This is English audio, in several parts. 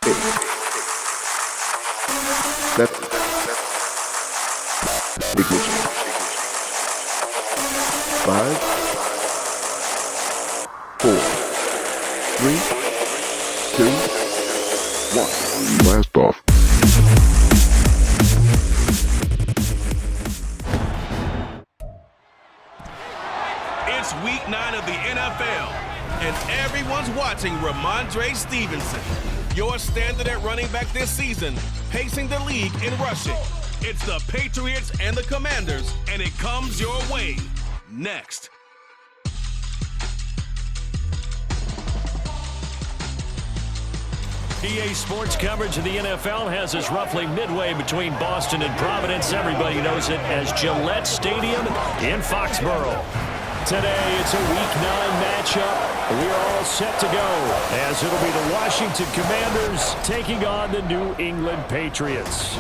That's ignition. 5, 4, 3, 2, 1. Blast off. It's week 9 of the NFL, and everyone's watching Ramondre Stevenson, your standard at running back this season, pacing the league in rushing. It's the Patriots and the Commanders, and it comes your way next. EA Sports coverage of the NFL has us roughly midway between Boston and Providence. Everybody knows it as Gillette Stadium in Foxborough. Today, it's a Week 9 matchup. We are all set to go, as it'll be the Washington Commanders taking on the New England Patriots.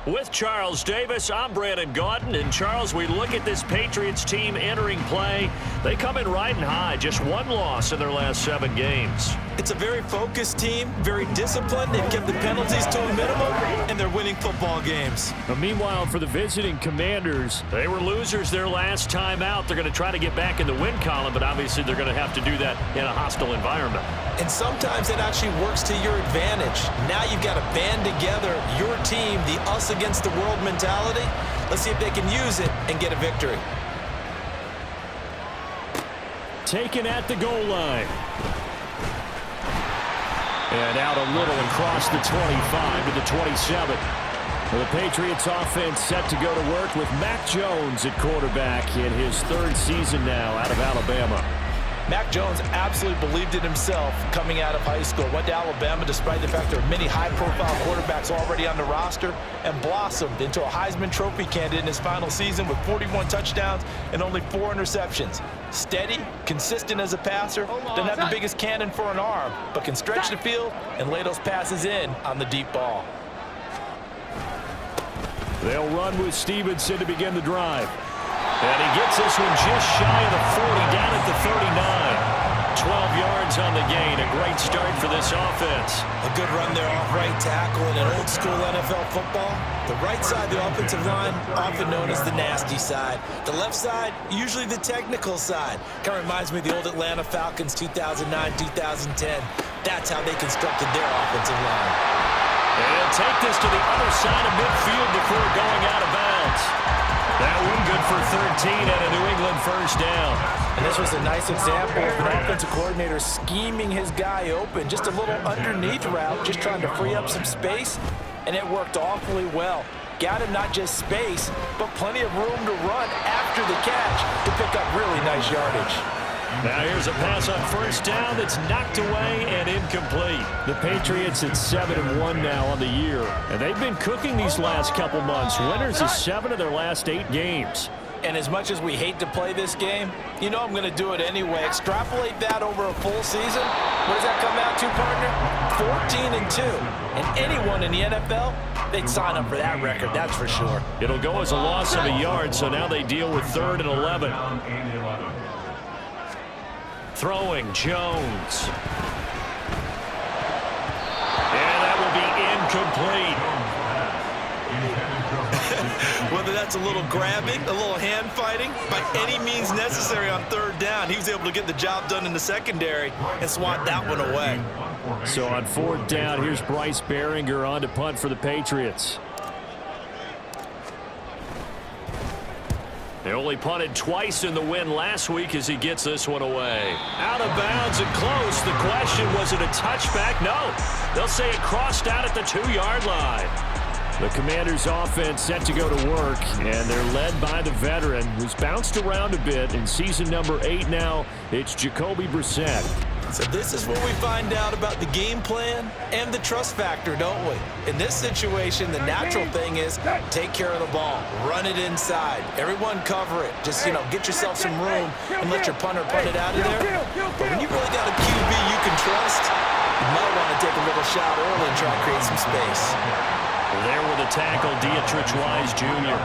With Charles Davis, I'm Brandon Gaudin. And Charles, we look at this Patriots team entering play. They come in riding high, just one loss in their last 7 games. It's a very focused team, very disciplined. They've kept the penalties to a minimum, and they're winning football games. But meanwhile, for the visiting Commanders, they were losers their last time out. They're going to try to get back in the win column, but obviously they're going to have to do that in a hostile environment. And sometimes it actually works to your advantage. Now you've got to band together your team, the us against the world mentality. Let's see if they can use it and get a victory. Taken at the goal line. And out a little across the 25 to the 27. The Patriots offense set to go to work with Mac Jones at quarterback in his 3rd season now out of Alabama. Mac Jones absolutely believed in himself coming out of high school. Went to Alabama despite the fact there are many high-profile quarterbacks already on the roster, and blossomed into a Heisman Trophy candidate in his final season with 41 touchdowns and only 4 interceptions. Steady, consistent as a passer, doesn't have the biggest cannon for an arm, but can stretch the field and lay those passes in on the deep ball. They'll run with Stevenson to begin the drive. And he gets this one just shy of the 40, down at the 39. 12 yards on the gain. A great start for this offense. A good run there off right tackle in an old-school NFL football. The right side of the offensive line, often known as the nasty side. The left side, usually the technical side. Kind of reminds me of the old Atlanta Falcons 2009-2010. That's how they constructed their offensive line. And he'll take this to the other side of midfield before going out of bounds. That one good for 13 and a New England first down. And this was a nice example of an offensive coordinator scheming his guy open. Just a little underneath route, just trying to free up some space, and it worked awfully well. Got him not just space, but plenty of room to run after the catch to pick up really nice yardage. Now here's a pass on first down that's knocked away and incomplete. The Patriots at 7-1 now on the year, and they've been cooking these last couple months. Winners of 7 of their last 8 games. And as much as we hate to play this game, you know I'm going to do it anyway. Extrapolate that over a full season. What does that come out to, partner? 14-2. And anyone in the NFL, they'd sign up for that record, that's for sure. It'll go as a loss of a yard, so now they deal with 3rd and 11. Throwing Jones. And that will be incomplete. Whether that's a little grabbing, a little hand fighting, by any means necessary on 3rd down, he was able to get the job done in the secondary and swat that one away. So on 4th down, here's Bryce Behringer on to punt for the Patriots. They only punted twice in the win last week as he gets this one away. Out of bounds and close. The question, was it a touchback? No. They'll say it crossed out at the 2-yard line. The Commanders' offense set to go to work, and they're led by the veteran who's bounced around a bit. In season number 8 now, it's Jacoby Brissett. So this is where we find out about the game plan and the trust factor, don't we? In this situation, the natural thing is take care of the ball, run it inside, everyone cover it. Just, get yourself some room and let your punter punt it out of there. But when you really got a QB you can trust, you might want to take a little shot early and try to create some space. There with a tackle, Dietrich Wise Jr.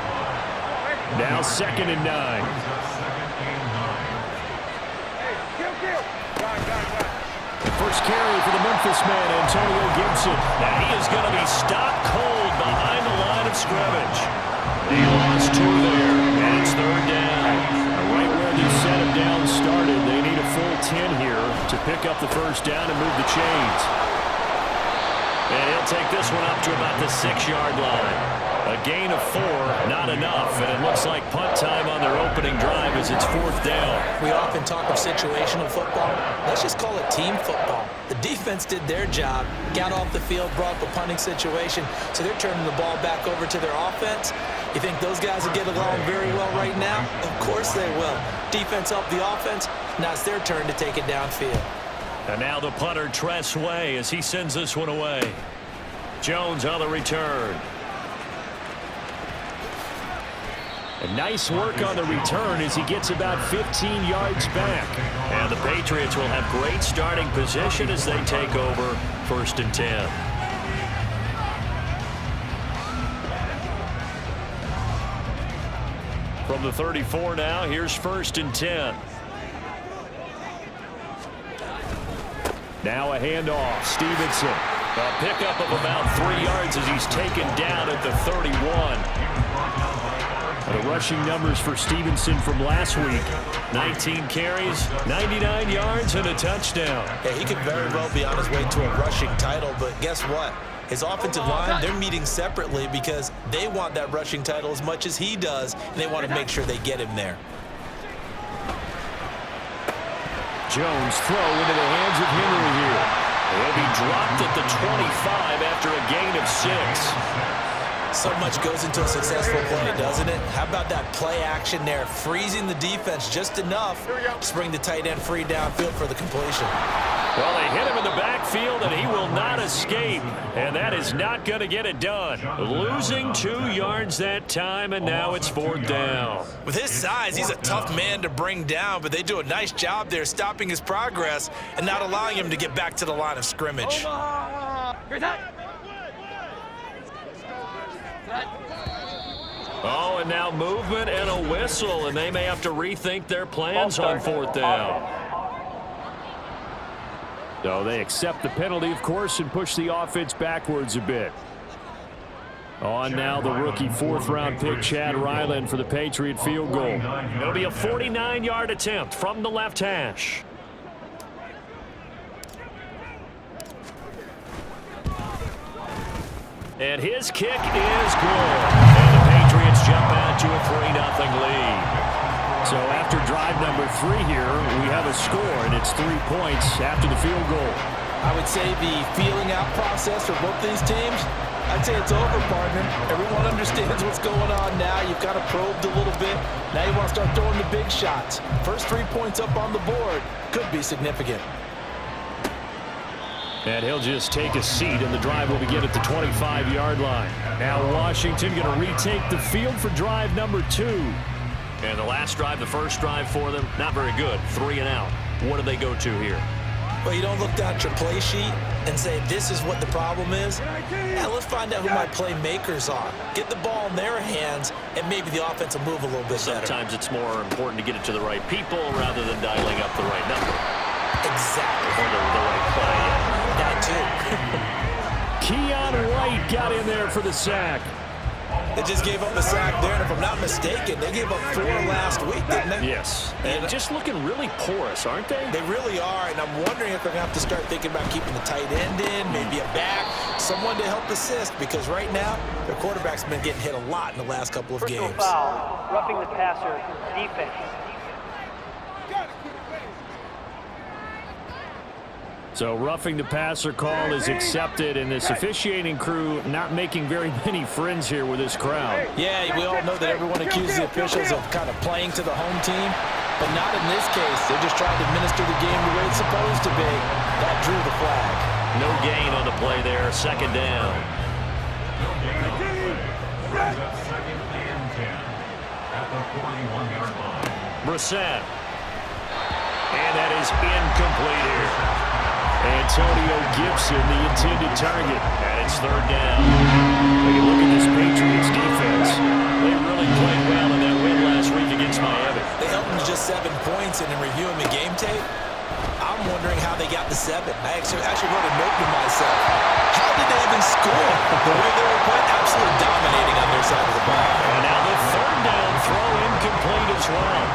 Now 2nd and 9. First carry for the Memphis man, Antonio Gibson. Now he is going to be stopped cold behind the line of scrimmage. They lost 2 there, and it's third down. Right where this set of downs started, they need a full 10 here to pick up the first down and move the chains. And he'll take this one up to about the 6-yard line. A gain of 4, not enough, and it looks like punt time on their opening drive as it's 4th down. We often talk of situational football. Let's just call it team football. The defense did their job, got off the field, brought up a punting situation, so they're turning the ball back over to their offense. You think those guys will get along very well right now? Of course they will. Defense helped the offense. Now it's their turn to take it downfield. And now the punter, Tress Way, as he sends this one away. Jones on the return. And nice work on the return as he gets about 15 yards back. And the Patriots will have great starting position as they take over 1st and 10. From the 34 now, here's 1st and 10. Now a handoff. Stevenson. A pickup of about 3 yards as he's taken down at the 31. The rushing numbers for Stevenson from last week. 19 carries, 99 yards, and a touchdown. Yeah, he could very well be on his way to a rushing title, but guess what? His offensive line, they're meeting separately because they want that rushing title as much as he does, and they want to make sure they get him there. Jones throw into the hands of Henry here. He'll be dropped at the 25 after a gain of 6. So much goes into a successful play, doesn't it? How about that play action there, freezing the defense just enough to bring the tight end free downfield for the completion. Well, they hit him in the backfield, and he will not escape, and that is not going to get it done. Losing 2 yards that time, and now it's 4th down. With his size, he's a tough man to bring down, but they do a nice job there stopping his progress and not allowing him to get back to the line of scrimmage. Oh, and now movement and a whistle, and they may have to rethink their plans on 4th down. So they accept the penalty, of course, and push the offense backwards a bit. On now the rookie 4th-round pick, Chad Ryland, for the Patriot field goal. It'll be a 49-yard attempt from the left hash. And his kick is good. And the Patriots jump out to a 3-0 lead. So after drive number 3 here, we have a score, and it's 3 points after the field goal. I would say the feeling out process for both these teams, I'd say it's over, partner. Everyone understands what's going on now. You've kind of probed a little bit. Now you want to start throwing the big shots. First 3 points up on the board could be significant. And he'll just take a seat, and the drive will begin at the 25-yard line. Now Washington going to retake the field for drive number 2. And the last drive, the first drive for them, not very good. 3 and out. What do they go to here? Well, you don't look down at your play sheet and say, this is what the problem is. Now let's find out who my playmakers are. Get the ball in their hands, and maybe the offense will move a little bit better. Sometimes it's more important to get it to the right people rather than dialing up the right number. Exactly. Or the right play. That too. Keon White got in there for the sack. They just gave up a sack there, and if I'm not mistaken, they gave up 4 last week, didn't they? Yes. And just looking really porous, aren't they? They really are, and I'm wondering if they're going to have to start thinking about keeping the tight end in, maybe a back, someone to help assist, because right now, their quarterback's been getting hit a lot in the last couple of games. Foul, roughing the passer, defense. So roughing the passer call is accepted, and this officiating crew not making very many friends here with this crowd. Yeah, we all know that everyone accuses the officials of kind of playing to the home team, but not in this case. They're just trying to administer the game the way it's supposed to be. That drew the flag. No gain on the play there, 2nd down. Brissett. And that is incomplete here. Antonio Gibson, the intended target, and it's 3rd down. Take a look at this Patriots defense. They really played well in that win last week against Miami. They held them to just 7 points, and in reviewing the game tape, I'm I'm wondering how they got the 7. I actually wrote a note to myself. How did they even score? The way they were playing, absolutely dominating on their side of the ball. And now the third down throw incomplete as well.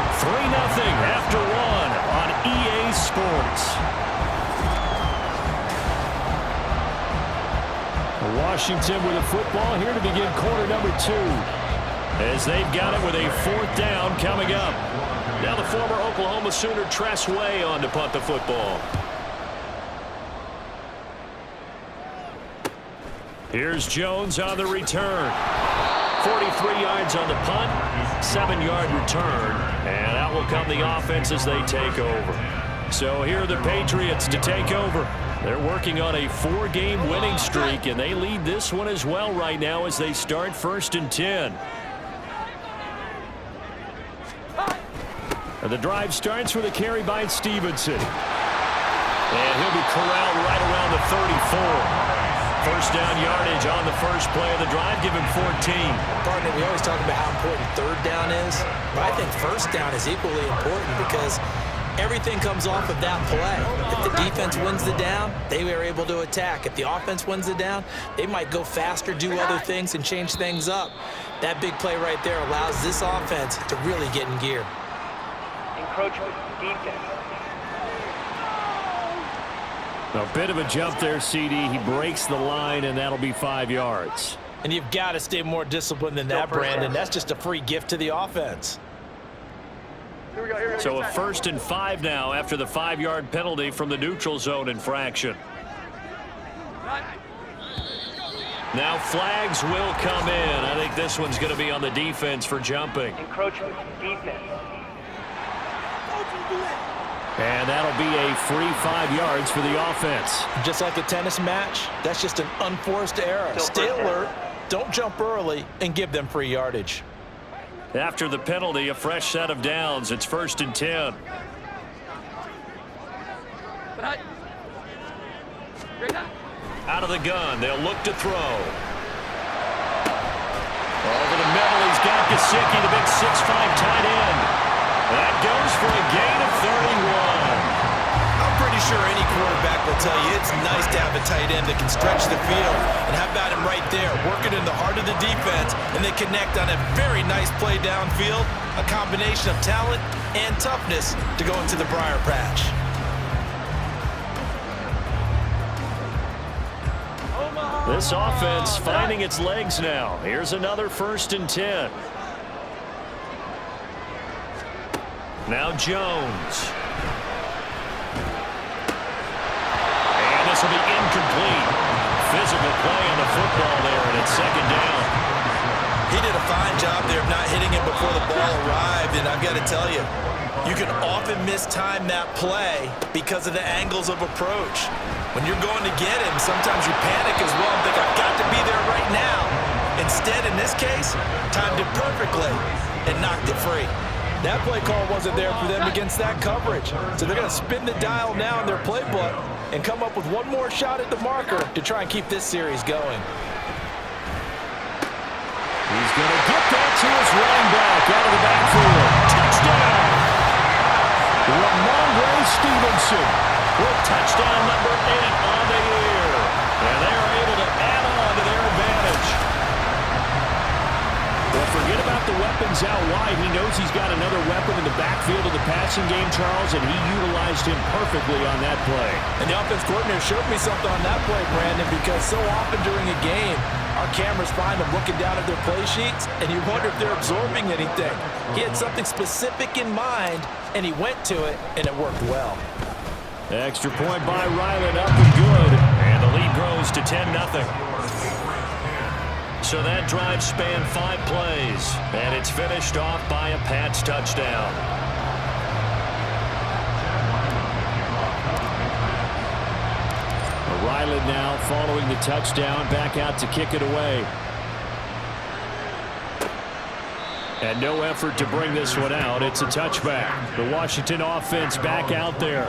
3-0 after 1 on EA Sports. Washington with a football here to begin quarter number 2. As they've got it with a 4th down coming up. Now the former Oklahoma Sooner Tress Way on to punt the football. Here's Jones on the return. 43 yards on the punt, 7-yard return, and out will come the offense as they take over. So here are the Patriots to take over. They're working on a 4-game winning streak, and they lead this one as well right now as they start 1st and 10. And the drive starts with a carry by Stevenson. And he'll be corralled right around the 34. First down yardage on the first play of the drive. Give him 14. Partner, we always talk about how important 3rd down is. But I think 1st down is equally important because everything comes off of that play. If the defense wins the down, they are able to attack. If the offense wins the down, they might go faster, do other things, and change things up. That big play right there allows this offense to really get in gear. Encroachment, defense. A bit of a jump there, CD. He breaks the line, and that'll be 5 yards. And you've got to stay more disciplined than that, Brandon. That's just a free gift to the offense. So a 1st and 5 now after the 5-yard penalty from the neutral zone infraction. Now flags will come in. I think this one's going to be on the defense for jumping. Encroachment, defense. And that'll be a free 5 yards for the offense. Just like a tennis match, that's just an unforced error. Stay alert, don't jump early, and give them free yardage. After the penalty, a fresh set of downs. It's 1st and 10. Out of the gun, they'll look to throw. Over the middle, he's got Gesicki, the big 6'5" tight end. That goes for a gain of 31. I'm pretty sure any quarterback will tell you it's nice to have a tight end that can stretch the field. And how about him right there, working in the heart of the defense, and they connect on a very nice play downfield, a combination of talent and toughness to go into the briar patch. This offense finding its legs now. Here's another 1st and 10. Now Jones. And this will be incomplete. Physical play on the football there, and it's 2nd down. He did a fine job there of not hitting him before the ball arrived, and I've got to tell you, you can often mistime that play because of the angles of approach. When you're going to get him, sometimes you panic as well and think, I've got to be there right now. Instead, in this case, timed it perfectly and knocked it free. That play call wasn't there for them against that coverage. So they're going to spin the dial now in their playbook and come up with one more shot at the marker to try and keep this series going. He's going to get that to his running back out of the backfield. Touchdown! Ramondre Stevenson with touchdown number 8 on the year. And they are able to add on to their advantage. Well, forget about the weapons out wide. He knows he's got another weapon in the backfield of the passing game, Charles, and he utilized him perfectly on that play. And the offense coordinator showed me something on that play, Brandon, because so often during a game, our cameras find them looking down at their play sheets, and you wonder if they're absorbing anything. He had something specific in mind, and he went to it, and it worked well. Extra point by Ryland, up and good. And the lead grows to 10-0. So that drive spanned 5 plays, and it's finished off by a Pats touchdown. Ryland now following the touchdown, back out to kick it away. And no effort to bring this one out. It's a touchback. The Washington offense back out there.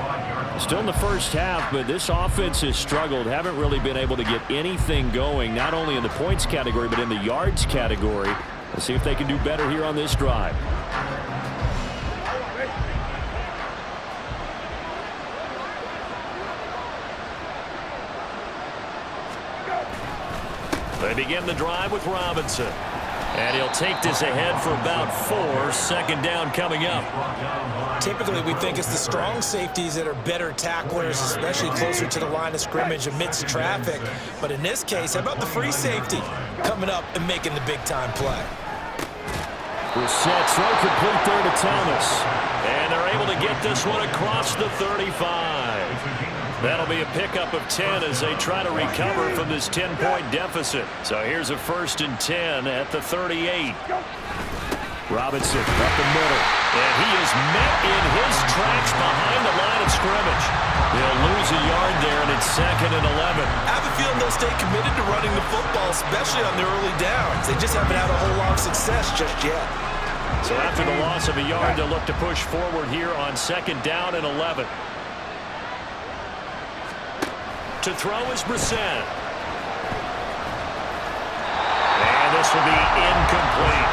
Still in the first half, but this offense has struggled. Haven't really been able to get anything going, not only in the points category, but in the yards category. Let's see if they can do better here on this drive. They begin the drive with Robinson. And he'll take this ahead for about 4. Second down coming up. Typically, we think it's the strong safeties that are better tacklers, especially closer to the line of scrimmage amidst traffic. But in this case, how about the free safety coming up and making the big-time play? Brissett throw complete there to Thomas. And they're able to get this one across the 35. That'll be a pickup of 10 as they try to recover from this 10-point deficit. So here's a 1st and 10 at the 38. Robinson up the middle. And he is met in his tracks behind the line of scrimmage. They'll lose a yard there, and it's 2nd and 11. I have a feeling they'll stay committed to running the football, especially on the early downs. They just haven't had a whole lot of success just yet. So after the loss of a yard, they'll look to push forward here on 2nd down and 11. To throw is Brissett. And this will be incomplete.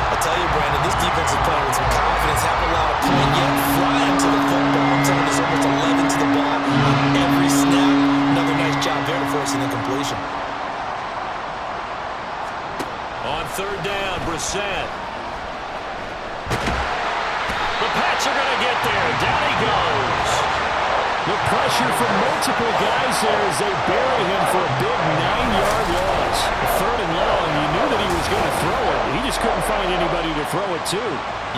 I tell you, Brandon, this defense is playing with some confidence. Haven't allowed a point yet. Flying to the football. I'm telling you, there's almost 11 to the ball on every snap. Another nice job there to force an incompletion. On 3rd down, Brissett. The Pats are going to get there. Down he goes. The pressure from multiple guys there as they bury him for a big 9-yard loss. 3rd and long, you knew that he was going to throw it. He just couldn't find anybody to throw it to.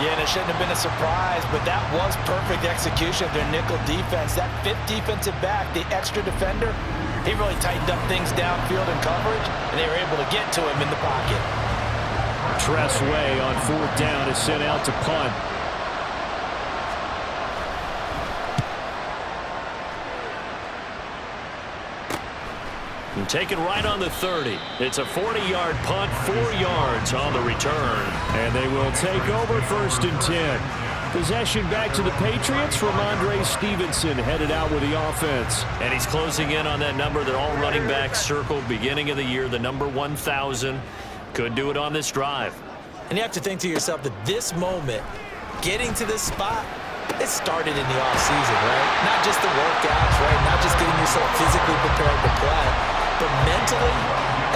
Yeah, and it shouldn't have been a surprise, but that was perfect execution of their nickel defense. That 5th defensive back, the extra defender, he really tightened up things downfield in coverage, and they were able to get to him in the pocket. Tressway on 4th down is sent out to punt. And taken right on the 30. It's a 40-yard punt, 4 yards on the return. And they will take over 1st and 10. Possession back to the Patriots. Ramondre Stevenson headed out with the offense. And he's closing in on that number that all running backs circled beginning of the year, the number 1,000. Could do it on this drive. And you have to think to yourself that this moment, getting to this spot, it started in the offseason, right? Not just the workouts, right? Not just getting yourself physically prepared to play, but mentally,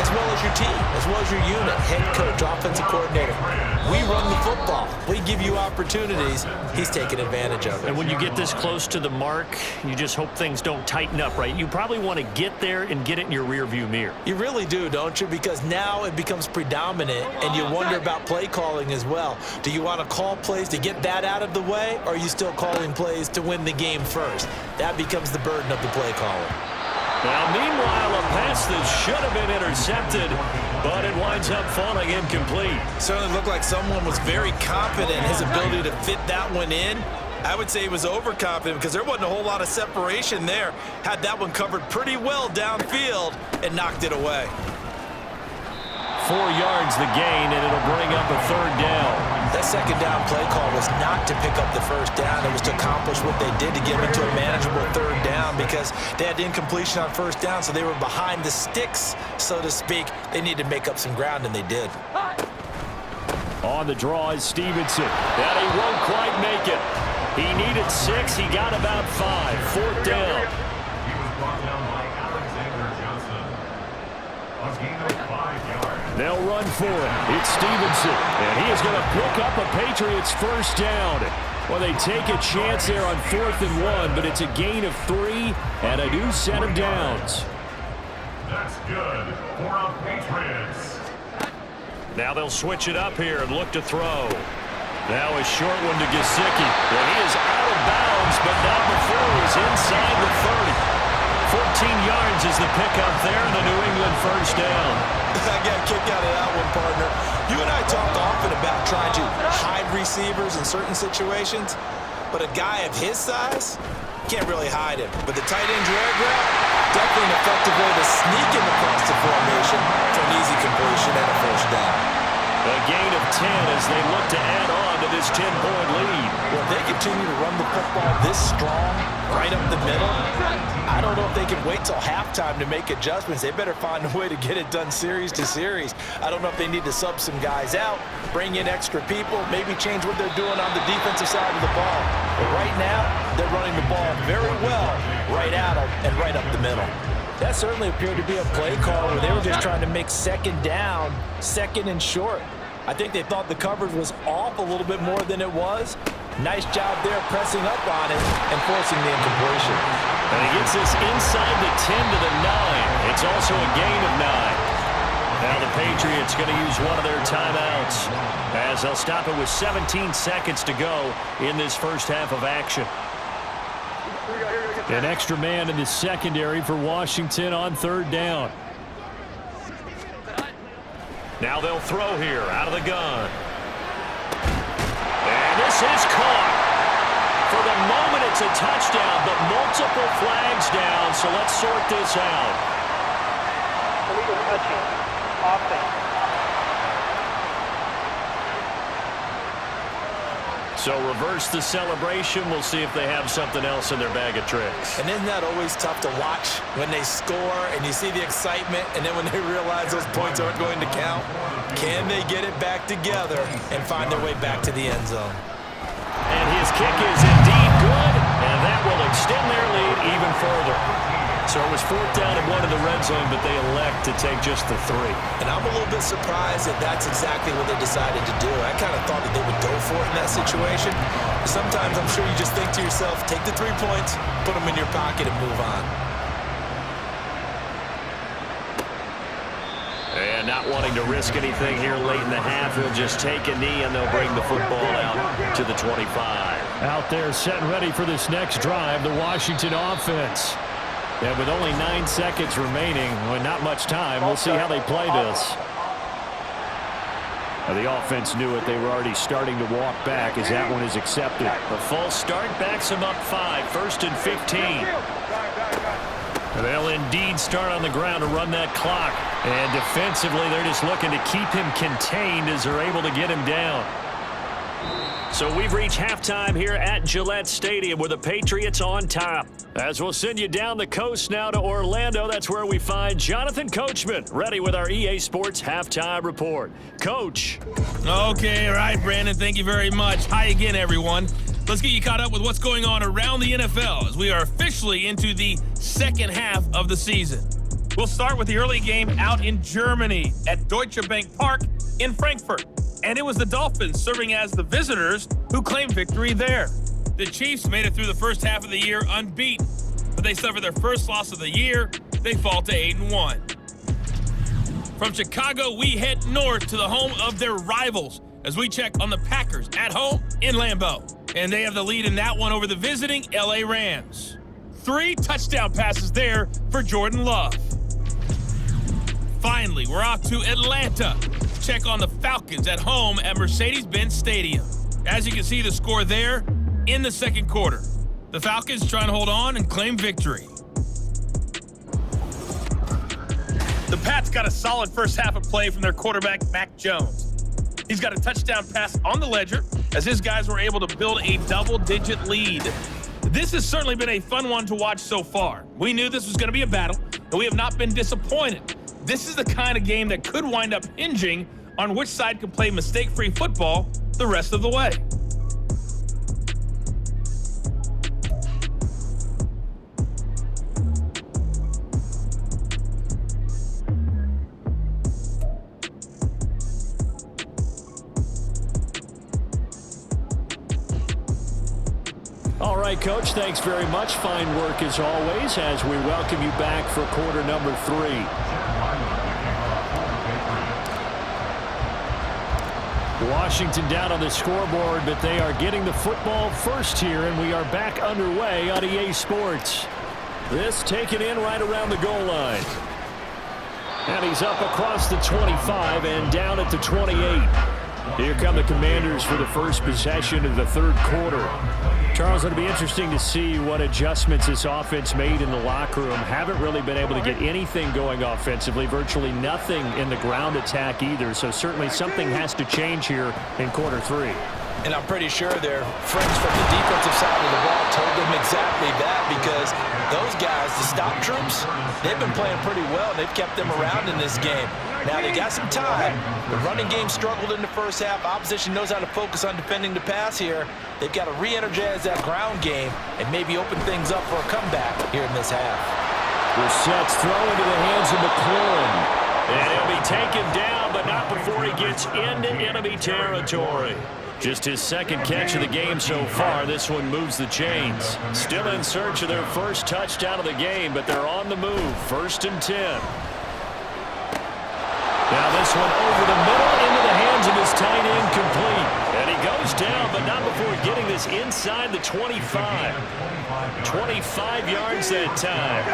as well as your team, as well as your unit, head coach, offensive coordinator. We run the football. We give you opportunities. He's taking advantage of it. And when you get this close to the mark, you just hope things don't tighten up, right? You probably want to get there and get it in your rearview mirror. You really do, don't you? Because now it becomes predominant, and you wonder about play calling as well. Do you want to call plays to get that out of the way, or are you still calling plays to win the game first? That becomes the burden of the play caller. Now, meanwhile, a pass that should have been intercepted, but it winds up falling incomplete. Certainly looked like someone was very confident in his ability to fit that one in. I would say he was overconfident because there wasn't a whole lot of separation there. Had that one covered pretty well downfield and knocked it away. 4 yards the gain, and it'll bring up a 3rd down. That 2nd down play call was not to pick up the 1st down. It was to accomplish what they did to get them into a manageable 3rd down because they had incompletion on 1st down, so they were behind the sticks, so to speak. They needed to make up some ground, and they did. On the draw is Stevenson. And he won't quite make it. He needed 6. He got about 5. 4th down. They'll run for it. It's Stevenson, and he is going to pick up a Patriots 1st down. Well, they take a chance there on 4th and 1, but it's a gain of 3 and a new set of downs. That's good for our Patriots. Now they'll switch it up here and look to throw. Now a short one to Gesicki. Well, he is out of bounds, but not before he's inside the 30. 14 yards is the pickup there, and a New England 1st down. I got a kick out of that one, partner. You and I talk often about trying to hide receivers in certain situations, but a guy of his size can't really hide him. But the tight end drag route, definitely an effective way to sneak him across the formation for an easy completion and a 1st down. A gain of 10 as they look to add on to this 10-point lead. Well, if they continue to run the football this strong, right up the middle, I don't know if they can wait till halftime to make adjustments. They better find a way to get it done series to series. I don't know if they need to sub some guys out, bring in extra people, maybe change what they're doing on the defensive side of the ball. But right now, they're running the ball very well right at them and right up the middle. That certainly appeared to be a play call where they were just trying to make second down, second and short. I think they thought the coverage was off a little bit more than it was. Nice job there pressing up on it and forcing the incompletion. And he gets this inside the 10 to the 9. It's also a gain of 9. Now the Patriots going to use one of their timeouts as they'll stop it with 17 seconds to go in this first half of action. An extra man in the secondary for Washington on third down. Now they'll throw here out of the gun. And this is caught. For the moment, it's a touchdown, but multiple flags down, so let's sort this out. Illegal touching. Offense. So reverse the celebration. We'll see if they have something else in their bag of tricks. And isn't that always tough to watch when they score and you see the excitement, and then when they realize those points aren't going to count? Can they get it back together and find their way back to the end zone? And his kick is indeed good, and that will extend their lead even further. So it was 4th down and 1 in the red zone, but they elect to take just the 3. And I'm a little bit surprised that that's exactly what they decided to do. I kind of thought that they would go for it in that situation. Sometimes I'm sure you just think to yourself, take the 3 points, put them in your pocket, and move on. And not wanting to risk anything here late in the half, he'll just take a knee, and they'll bring the football out to the 25. Out there set and ready for this next drive, the Washington offense. And with only 9 seconds remaining, well, not much time, we'll see how they play this. Now, the offense knew it. They were already starting to walk back as that one is accepted. The false start backs them up 5, 1st and 15. They'll indeed start on the ground to run that clock. And defensively, they're just looking to keep him contained as they're able to get him down. So we've reached halftime here at Gillette Stadium with the Patriots on top. As we'll send you down the coast now to Orlando, that's where we find Jonathan Coachman, ready with our EA Sports Halftime Report. Coach. Okay, all right, Brandon, thank you very much. Hi again, everyone. Let's get you caught up with what's going on around the NFL as we are officially into the second half of the season. We'll start with the early game out in Germany at Deutsche Bank Park in Frankfurt. And it was the Dolphins serving as the visitors who claimed victory there. The Chiefs made it through the first half of the year unbeaten, but they suffered their first loss of the year. They fall to 8-1. From Chicago, we head north to the home of their rivals as we check on the Packers at home in Lambeau. And they have the lead in that one over the visiting LA Rams. 3 touchdown passes there for Jordan Love. Finally, we're off to Atlanta. Check on the Falcons at home at Mercedes-Benz Stadium. As you can see, the score there in the second quarter. The Falcons trying to hold on and claim victory. The Pats got a solid first half of play from their quarterback, Mac Jones. He's got a touchdown pass on the ledger as his guys were able to build a double-digit lead. This has certainly been a fun one to watch so far. We knew this was going to be a battle, and we have not been disappointed. This is the kind of game that could wind up hinging on which side can play mistake-free football the rest of the way. All right, Coach, thanks very much. Fine work as always as we welcome you back for quarter number 3. Washington down on the scoreboard, but they are getting the football first here, and we are back underway on EA Sports. This taken in right around the goal line. And he's up across the 25 and down at the 28. Here come the Commanders for the first possession of the third quarter. Charles, it'll be interesting to see what adjustments this offense made in the locker room. Haven't really been able to get anything going offensively, virtually nothing in the ground attack either. So certainly something has to change here in quarter 3. And I'm pretty sure their friends from the defensive side of the ball told them exactly that, because those guys, the stop troops, they've been playing pretty well. They've kept them around in this game. Now, they got some time. The running game struggled in the first half. Opposition knows how to focus on defending the pass here. They've got to re-energize that ground game and maybe open things up for a comeback here in this half. Brissett's throw into the hands of McLaurin. And he'll be taken down, but not before he gets into enemy territory. Just his second catch of the game so far. This one moves the chains. Still in search of their first touchdown of the game, but they're on the move. 1st and 10. Now this one over the middle into the hands of his tight end, complete. And he goes down, but not before getting this inside the 25. 25 yards that time.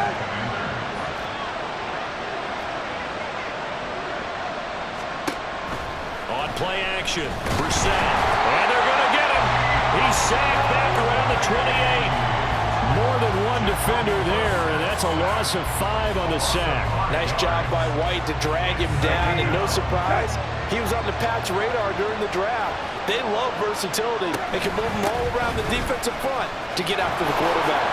On play action, Brissett, and they're going to get him. He's sacked back around the 28. More than one defender there, and that's a loss of 5 on the sack. Nice job by White to drag him down, and no surprise, he was on the Pats' radar during the draft. They love versatility and can move him all around the defensive front to get after the quarterback.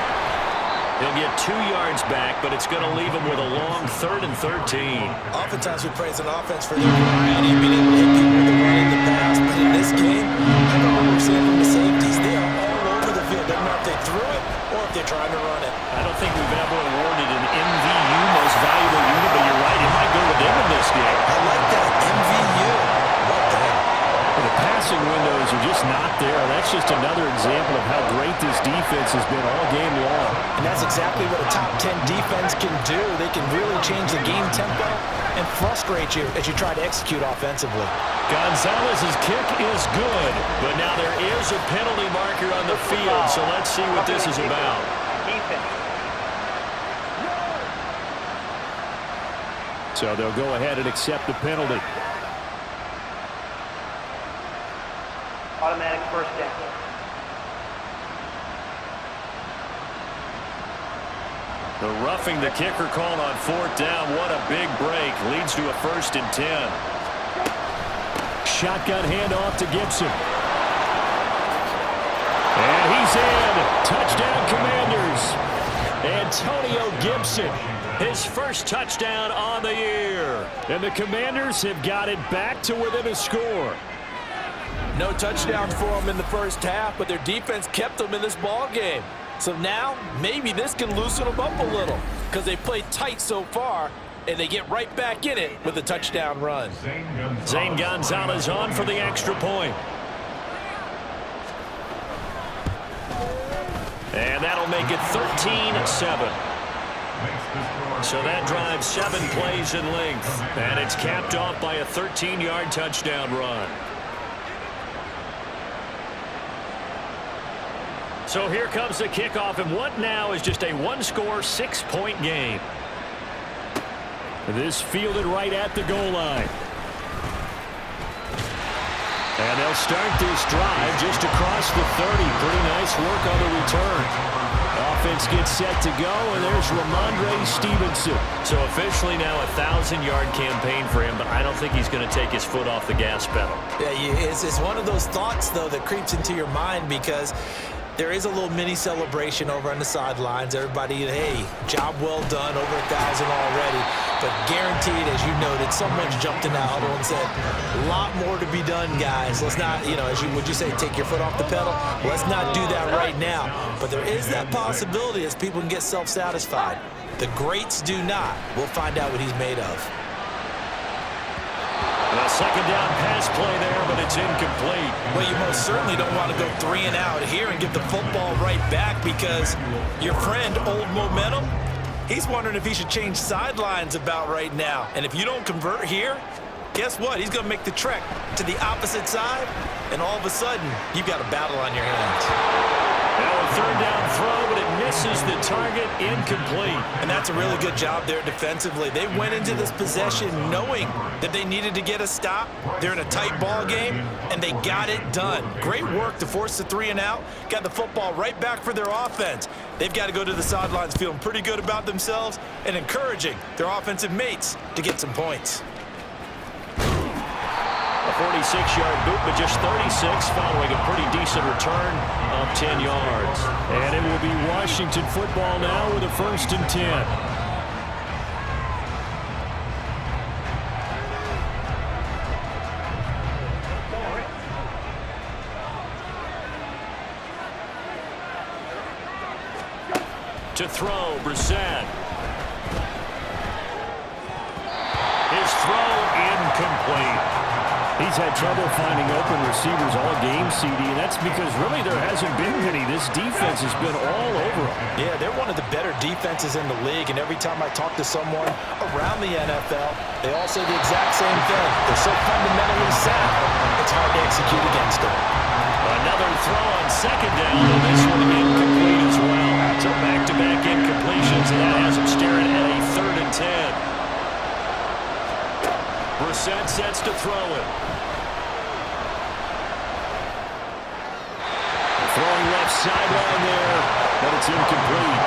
He'll get 2 yards back, but it's going to leave him with a long 3rd and 13. Oftentimes we praise an offense for their variety of being able to hit people with the run in the past, but in this game, I know what we're seeing from the safeties. They are all over the field. Doesn't matter if they threw it or if they're trying to run it. I don't think we've ever awarded an MVU most valuable unit, but you're right, it might go with them in this game. I like that, MVU. What the heck? The passing windows are just not there. That's just another example of how great this defense has been all game long. And that's exactly what a top 10 defense can do. They can really change the game tempo and frustrate you as you try to execute offensively. Gonzalez's kick is good, but now there is a penalty marker on the field, so let's see what this is about. So they'll go ahead and accept the penalty. Automatic 1st down. The roughing the kicker called on 4th down. What a big break. Leads to a 1st and 10. Shotgun handoff to Gibson. And he's in. Touchdown, Commanders. Antonio Gibson, his first touchdown on the year. And the Commanders have got it back to within a score. No touchdowns for them in the first half, but their defense kept them in this ball game. So now, maybe this can loosen them up a little because they played tight so far, and they get right back in it with a touchdown run. Zane Gonzalez on for the extra point. And that'll make it 13-7. So that drives 7 plays in length, and it's capped off by a 13-yard touchdown run. So here comes the kickoff, and what now is just a 1-score, 6-point game. This fielded right at the goal line. And they'll start this drive just across the 30. Pretty nice work on the return. Offense gets set to go, and there's Ramondre Stevenson. So officially now a 1,000-yard campaign for him, but I don't think he's going to take his foot off the gas pedal. Yeah, it's one of those thoughts, though, that creeps into your mind because there is a little mini celebration over on the sidelines. Everybody, hey, job well done, over 1,000 already. But guaranteed, as you noted, someone's jumped in the huddle and said, a lot more to be done, guys. Let's not, would you say take your foot off the pedal? Let's not do that right now. But there is that possibility as people can get self-satisfied. The greats do not. We'll find out what he's made of. A second down pass play there, but it's incomplete. Well, you most certainly don't want to go 3 and out here and get the football right back because your friend, Old Momentum, he's wondering if he should change sidelines about right now. And if you don't convert here, guess what? He's going to make the trek to the opposite side, and all of a sudden, you've got a battle on your hands. Now a third down throw, but it misses the target, incomplete. And that's a really good job there defensively. They went into this possession knowing that they needed to get a stop. They're in a tight ball game, and they got it done. Great work to force the 3 and out. Got the football right back for their offense. They've got to go to the sidelines feeling pretty good about themselves and encouraging their offensive mates to get some points. A 46-yard boot, but just 36 following a pretty decent return of 10 yards. And it will be Washington football now with a 1st and 10. To throw, Brissett. He's had trouble finding open receivers all game, CD, and that's because really there hasn't been many. This defense has been all over them. Yeah, they're one of the better defenses in the league, and every time I talk to someone around the NFL, they all say the exact same thing. They're so fundamentally sound, it's hard to execute against them. Another throw on second down, and this one incomplete as well. So back-to-back incompletions, and that has him staring at a 3rd and 10. Brissett sets to throw it. Throwing left sideline there, but it's incomplete.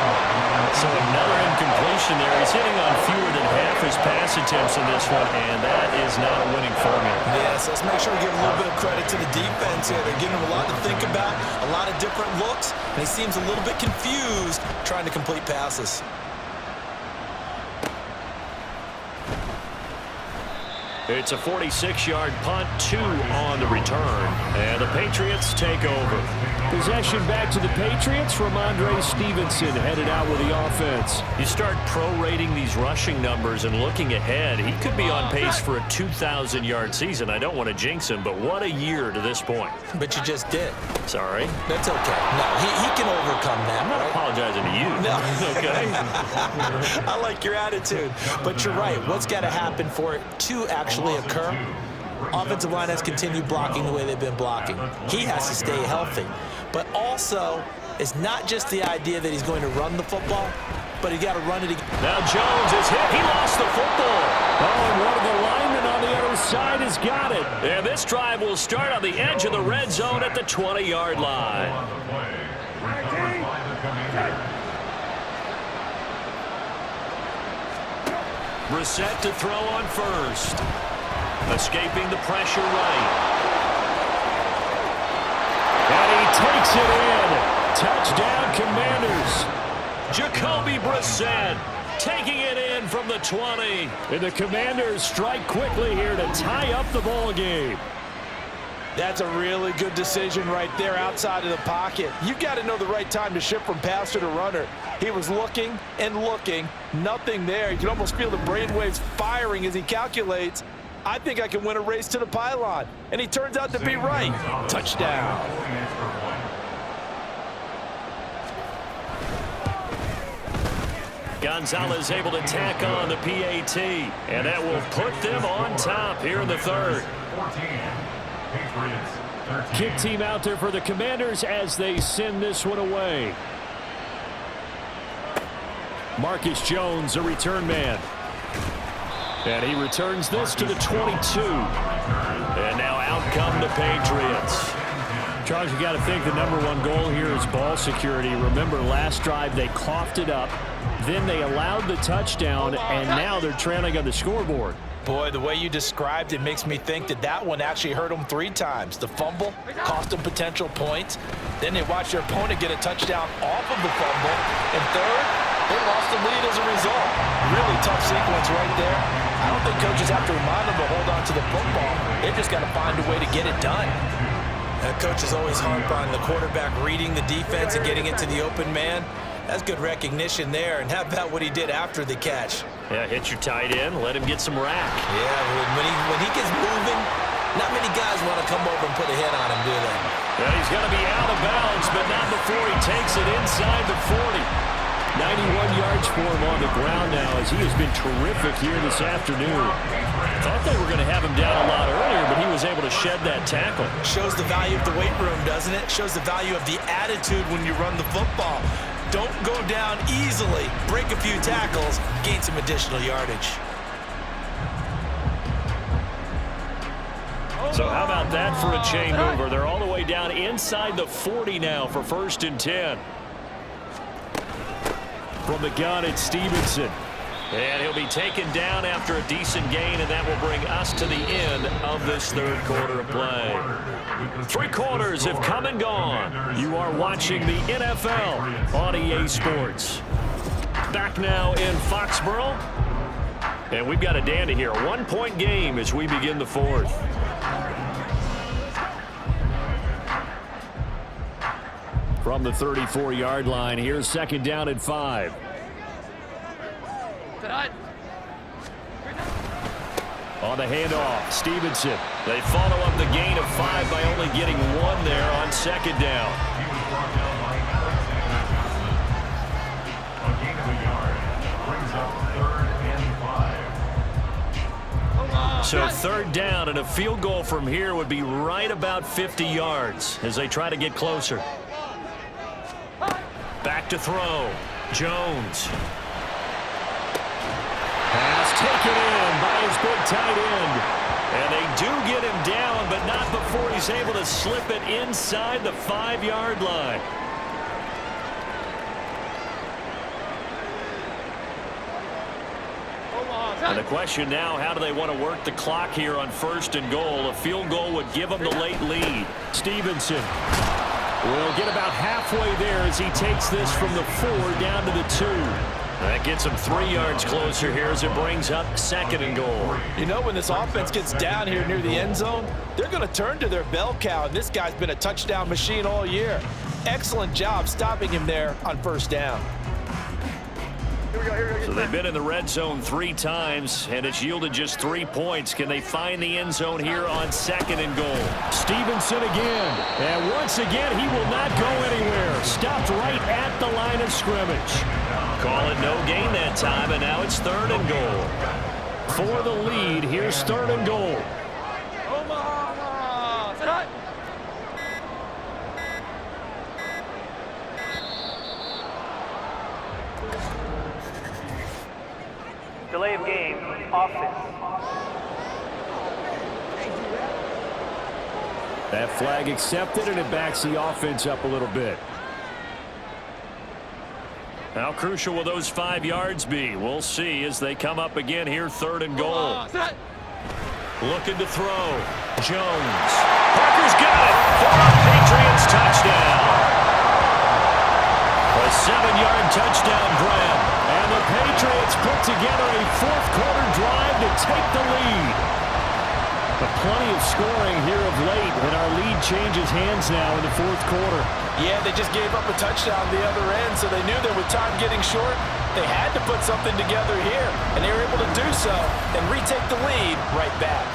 So another incompletion there. He's hitting on fewer than half his pass attempts in this one, and that is not a winning formula. Yes, let's make sure we give a little bit of credit to the defense here. They're giving him a lot to think about, a lot of different looks, and he seems a little bit confused trying to complete passes. It's a 46-yard punt, 2 on the return, and the Patriots take over. Possession back to the Patriots. Ramondre Stevenson headed out with the offense. You start prorating these rushing numbers and looking ahead, he could be on pace for a 2,000-yard season. I don't want to jinx him, but what a year to this point. But you just did. Sorry. That's okay. No, he can overcome that. I'm not apologizing to you. No. Okay? I like your attitude. But you're right. What's got to happen for it to actually occur? Offensive line has continued blocking the way they've been blocking. He has to stay healthy. But also, it's not just the idea that he's going to run the football, but he's got to run it again. Now Jones is hit. He lost the football. Oh, and one of the linemen on the other side has got it. And this drive will start on the edge of the red zone at the 20-yard line. Brissett to throw on first. Escaping the pressure right. And he takes it in. Touchdown, Commanders. Jacoby Brissett taking it in from the 20. And the Commanders strike quickly here to tie up the ball game. That's a really good decision right there outside of the pocket. You've got to know the right time to shift from passer to runner. He was looking and looking, nothing there. You can almost feel the brainwaves firing as he calculates, I think I can win a race to the pylon. And he turns out to be right. Touchdown. Gonzalez able to tack on the PAT, and that will put them on top here in the 3rd. Kick team out there for the Commanders as they send this one away. Marcus Jones, a return man. And he returns this to the 22. And now out come the Patriots. Charles, you got to think the #1 goal here is ball security. Remember, last drive they coughed it up. Then they allowed the touchdown, and now they're trailing on the scoreboard. Boy, the way you described it makes me think that that one actually hurt them 3 times. The fumble cost them potential points. Then they watched their opponent get a touchdown off of the fumble. And third, they lost the lead as a result. Really tough sequence right there. I don't think coaches have to remind them to hold on to the football. They've just got to find a way to get it done. Coach is always harp on the quarterback reading the defense and getting it to the open man. That's good recognition there. And how about what he did after the catch? Yeah, hit your tight end, let him get some rack. Yeah, when he gets moving, not many guys want to come over and put a hit on him, do they? Yeah, he's going to be out of bounds, but not before he takes it inside the 40. 91 yards for him on the ground now as he has been terrific here this afternoon. Thought they were going to have him down a lot earlier, but he was able to shed that tackle. Shows the value of the weight room, doesn't it? Shows the value of the attitude when you run the football. Don't go down easily. Break a few tackles, gain some additional yardage. So how about that for a chain mover? They're all the way down inside the 40 now for 1st and 10. From the gun, it's Stevenson. And he'll be taken down after a decent gain, and that will bring us to the end of this 3rd quarter of play. 3 quarters have come and gone. You are watching the NFL on EA Sports. Back now in Foxborough. And we've got a dandy here. A 1-point game as we begin the 4th. From the 34-yard line, here's 2nd down and 5. On the handoff, Stevenson. They follow up the gain of 5 by only getting 1 there on second down. He was brought down by Alexander Johnson. A gain of a yard brings up 3rd and 5. So 3rd down, and a field goal from here would be right about 50 yards as they try to get closer. Back to throw. Jones. Pass taken in by his big tight end. And they do get him down, but not before he's able to slip it inside the 5-yard line. And the question now, how do they want to work the clock here on 1st and goal? A field goal would give them the late lead. Stevenson will get about halfway there as he takes this from the 4 down to the 2. That gets him 3 yards closer here as it brings up 2nd and goal. You know, when this offense gets down here near the end zone, they're going to turn to their bell cow, and this guy's been a touchdown machine all year. Excellent job stopping him there on 1st down. So they've been in the red zone 3 times, and it's yielded just 3 points. Can they find the end zone here on 2nd and goal? Stevenson again. And once again, he will not go anywhere. Stopped right at the line of scrimmage. Call it no gain that time, and now it's 3rd and goal. For the lead, here's 3rd and goal. Delay of game, offense. That flag accepted, and it backs the offense up a little bit. How crucial will those 5 yards be? We'll see as they come up again here, 3rd and goal. Looking to throw. Jones. Parker's got it for a Patriots touchdown. A 7-yard touchdown grab. And the Patriots put together a 4th-quarter drive to take the lead. But plenty of scoring here of late, and our lead changes hands now in the 4th quarter. Yeah, they just gave up a touchdown the other end, so they knew that with time getting short, they had to put something together here, and they were able to do so and retake the lead right back.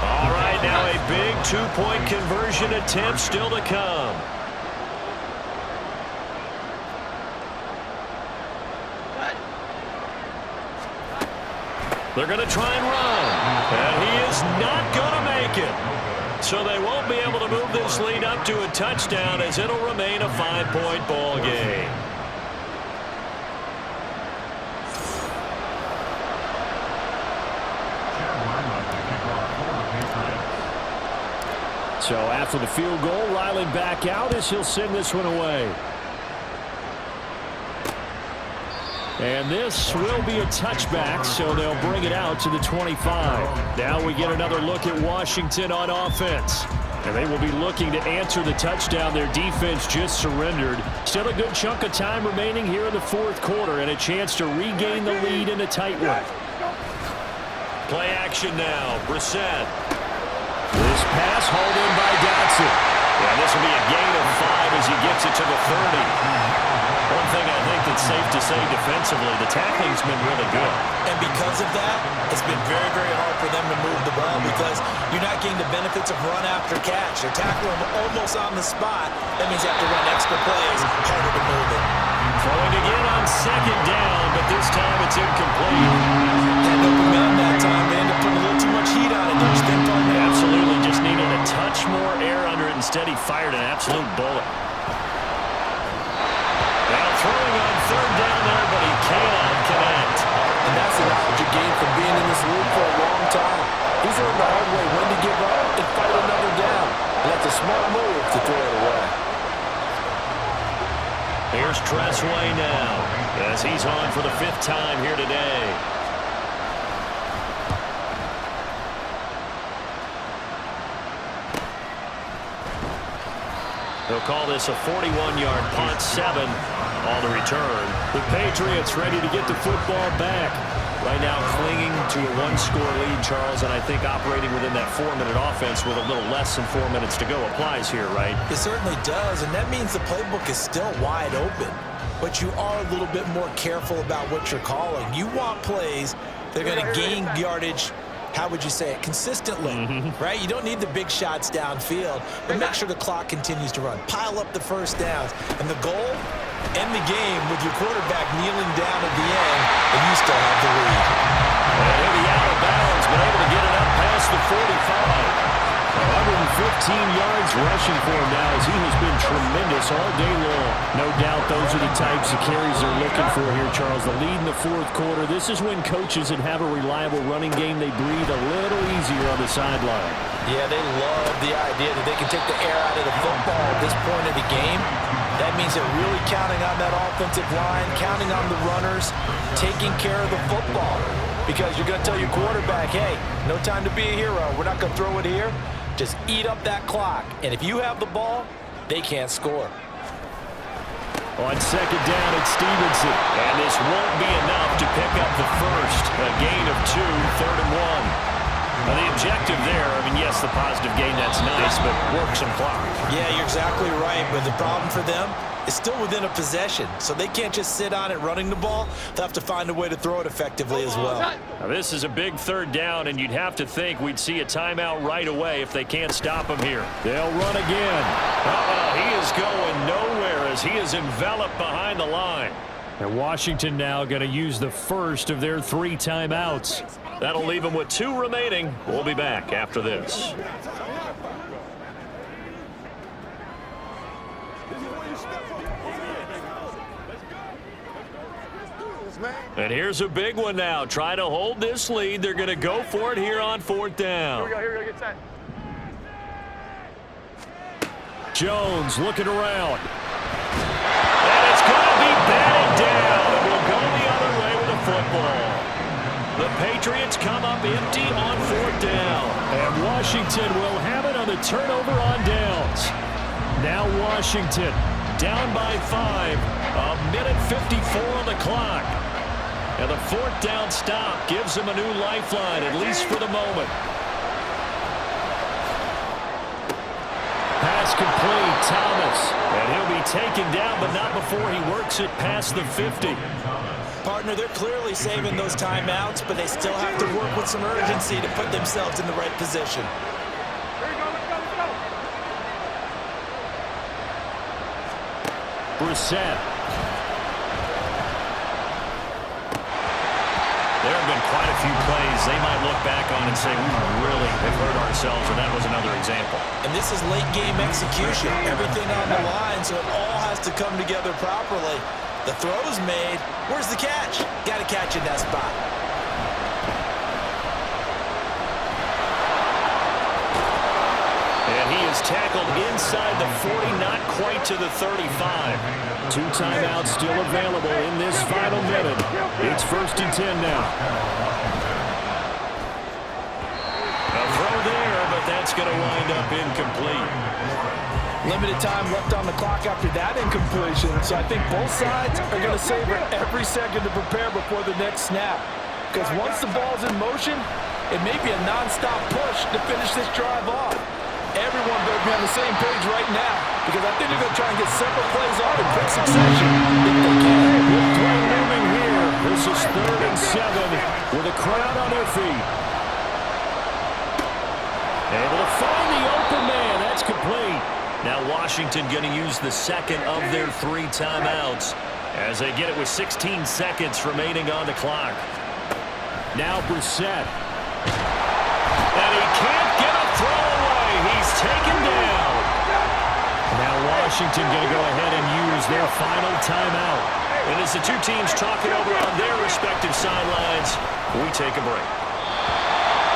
All right, now a big 2-point conversion attempt still to come. They're going to try and run, and he is not going to make it. So they won't be able to move this lead up to a touchdown as it'll remain a 5-point ball game. So after the field goal, Riley back out as he'll send this one away. And this will be a touchback, so they'll bring it out to the 25. Now we get another look at Washington on offense. And they will be looking to answer the touchdown their defense just surrendered. Still a good chunk of time remaining here in the 4th quarter and a chance to regain the lead in a tight one. Play action now. Brissett. This pass hauled in by Dotson. And this will be a gain of 5 as he gets it to the 30. One thing I think that's safe to say defensively, the tackling's been really good. And because of that, it's been very, very hard for them to move the ball because you're not getting the benefits of run after catch. They're tackling them almost on the spot. That means you have to run extra plays, harder to move it. Throwing again on 2nd down, but this time it's incomplete. Had no man that time. They end up putting a little too much heat on it, don't you think, partner? Absolutely, just needed a touch more air under it. Instead, he fired an absolute bullet. Now throwing on 3rd down there, but he cannot connect. And that's an knowledge you gained from being in this league for a long time. He's learned the hard way when to give up and fight another down. And that's a smart move to throw it away. Here's Tressway now as he's on for the 5th time here today. They'll call this a 41-yard punt, 7 on the return. The Patriots ready to get the football back. Right now clinging to a 1-score lead, Charles, and I think operating within that 4-minute offense with a little less than 4 minutes to go applies here, right? It certainly does, and that means the playbook is still wide open. but you are a little bit more careful about what you're calling. You want plays that are going to gain yardage, how would you say it, consistently, right? You don't need the big shots downfield, but make sure the clock continues to run. Pile up the first downs. And the goal, end the game with your quarterback kneeling down at the end, and you still have the lead. And he'll be out of bounds, but able to get it up past the 45. 115 yards rushing for him now as he has been tremendous all day long. No doubt those are the types of carries they're looking for here, Charles. The lead in the fourth quarter. This is when coaches that have a reliable running game, they breathe a little easier on the sideline. Yeah, they love the idea that they can take the air out of the football at this point of the game. That means they're really counting on that offensive line, counting on the runners, taking care of the football. Because you're going to tell your quarterback, hey, no time to be a hero. We're not going to throw it here. Just eat up that clock. And if you have the ball, they can't score. On second down, it's Stevenson. And this won't be enough to pick up the first. A gain of 2, 3rd and 1. Now, the objective there, I mean, yes, the positive gain, that's nice, but work some clock. Yeah, you're exactly right. But the problem for them is still within a possession. So they can't just sit on it running the ball. They'll have to find a way to throw it effectively as well. Now, this is a big 3rd down, and you'd have to think we'd see a timeout right away if they can't stop him here. They'll run again. He is going nowhere as he is enveloped behind the line. And Washington now going to use the first of their 3 timeouts. That'll leave them with 2 remaining. We'll be back after this. And here's a big one now. Try to hold this lead. They're going to go for it here on 4th down. Here we go, get set. Jones looking around. And it's going to be batted down. And we'll go the other way with the football. The Patriots come up empty on 4th down. And Washington will have it on the turnover on downs. Now Washington down by 5. A minute 54 on the clock. And the 4th down stop gives them a new lifeline, at least for the moment. Pass complete, Thomas. And he'll be taken down, but not before he works it past the 50. Partner, they're clearly saving those timeouts, but they still have to work with some urgency to put themselves in the right position. Brissett. There have been quite a few plays they might look back on and say, we really have hurt ourselves, and that was another example. And this is late game execution. Everything on the line, so it all has to come together properly. The throw's made. Where's the catch? Got to catch in that spot. And he is tackled inside the 40, not quite to the 35. 2 timeouts still available in this final minute. It's 1st and 10 now. A throw there, but that's going to wind up incomplete. Limited time left on the clock after that incompletion, so I think both sides are going to savor every second to prepare before the next snap. Because once the ball's in motion, it may be a non-stop push to finish this drive off. Everyone better be on the same page right now, because I think they're going to try and get several plays off in quick succession if they can. With play moving here, this is 3rd and 7 with a crowd on their feet. Able to find the open man. That's complete. Now Washington going to use the second of their 3 timeouts as they get it with 16 seconds remaining on the clock. Now Brissett. And he can't get a throw away. He's taken down. Now Washington going to go ahead and use their final timeout. And as the 2 teams talk it over on their respective sidelines, we take a break.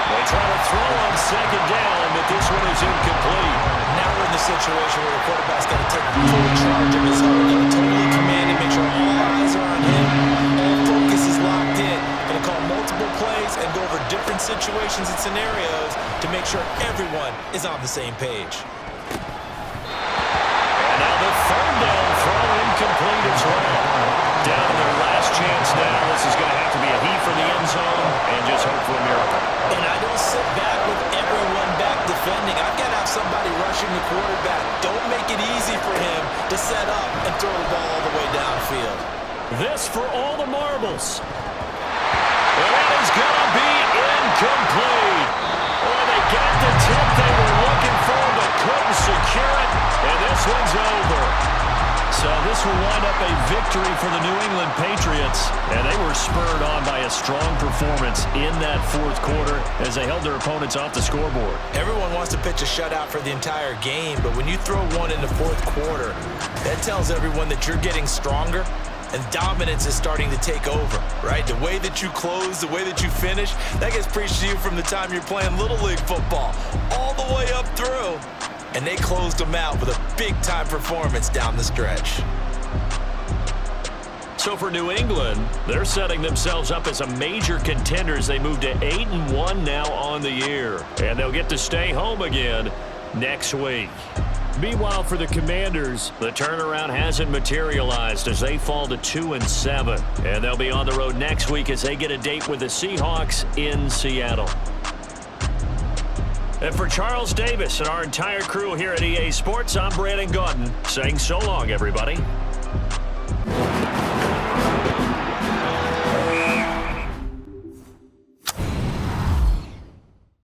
They try to throw on second down, but this one is incomplete. Now we're in the situation where the quarterback's got to take full charge of his whole game, totally command and make sure all eyes are on him. All focus is locked in. Going to call multiple plays and go over different situations and scenarios to make sure everyone is on the same page. And now the 3rd down throw incomplete as well. Down to their last chance now. This is going to have to be a heave from the end zone and just hope for a miracle. And I don't sit back with everyone back defending. I've got to have somebody rushing the quarterback. Don't make it easy for him to set up and throw the ball all the way downfield. for all the marbles. And it is going to be incomplete. Oh, they got the tip they were looking for but couldn't secure it, and this one's over. So this will wind up a victory for the New England Patriots, and they were spurred on by a strong performance in that fourth quarter as they held their opponents off the scoreboard. Everyone wants to pitch a shutout for the entire game, but when you throw one in the fourth quarter, that tells everyone that you're getting stronger and dominance is starting to take over, right? The way that you close, the way that you finish, that gets preached to you from the time you're playing Little League football all the way up through. And they closed them out with a big-time performance down the stretch. So for New England, they're setting themselves up as a major contender as they move to 8-1 now on the year. And they'll get to stay home again next week. Meanwhile, for the Commanders, the turnaround hasn't materialized as they fall to 2-7. And they'll be on the road next week as they get a date with the Seahawks in Seattle. And for Charles Davis and our entire crew here at EA Sports, I'm Brandon Gaudin saying so long, everybody.